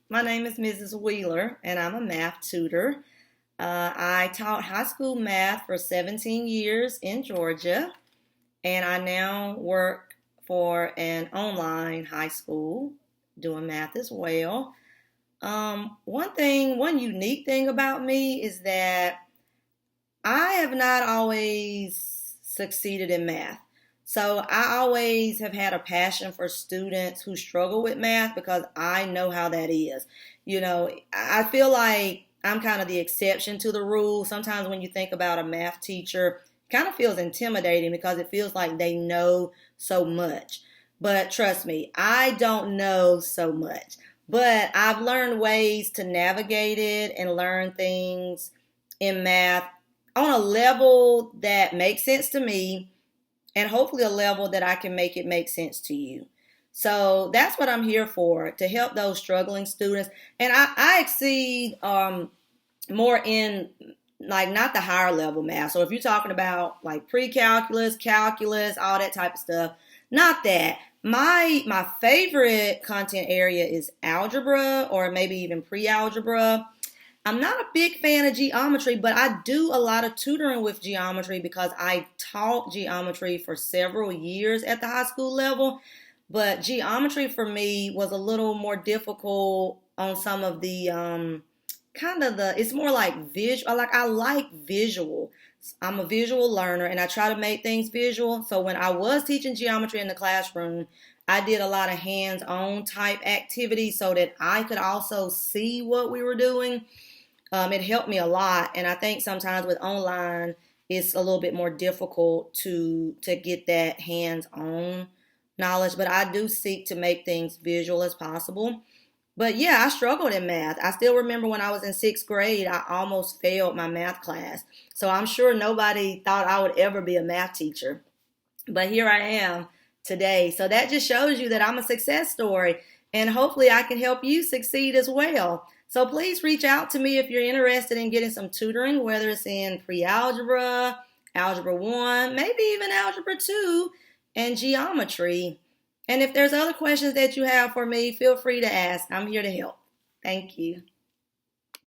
My name is Mrs. Wheeler, and I'm a math tutor. I taught high school math for 17 years in Georgia, and I now work for an online high school doing math as well. One unique thing about me is that I have not always succeeded in math. So I always have had a passion for students who struggle with math because I know how that is. I feel like I'm kind of the exception to the rule. Sometimes when you think about a math teacher, it kind of feels intimidating because it feels like they know so much. But trust me, I don't know so much. But I've learned ways to navigate it and learn things in math on a level that makes sense to me and hopefully a level that I can make it make sense to you. So that's what I'm here for, to help those struggling students. And I exceed more in like not the higher level math. So if you're talking about like pre-calculus, calculus, all that type of stuff, not that. My favorite content area is algebra or maybe even pre-algebra. I'm not a big fan of geometry, but I do a lot of tutoring with geometry because I taught geometry for several years at the high school level. But geometry for me was a little more difficult on some of the it's more like visual. I like visual. I'm a visual learner and I try to make things visual. So when I was teaching geometry in the classroom, I did a lot of hands-on type activities so that I could also see what we were doing. It helped me a lot, and I think sometimes with online, it's a little bit more difficult to get that hands-on knowledge. But I do seek to make things visual as possible. But yeah, I struggled in math. I still remember when I was in sixth grade, I almost failed my math class. So I'm sure nobody thought I would ever be a math teacher. But here I am today. So that just shows you that I'm a success story, and hopefully I can help you succeed as well. So please reach out to me if you're interested in getting some tutoring, whether it's in pre-algebra, algebra 1, maybe even algebra 2, and geometry. And if there's other questions that you have for me, feel free to ask. I'm here to help. Thank you.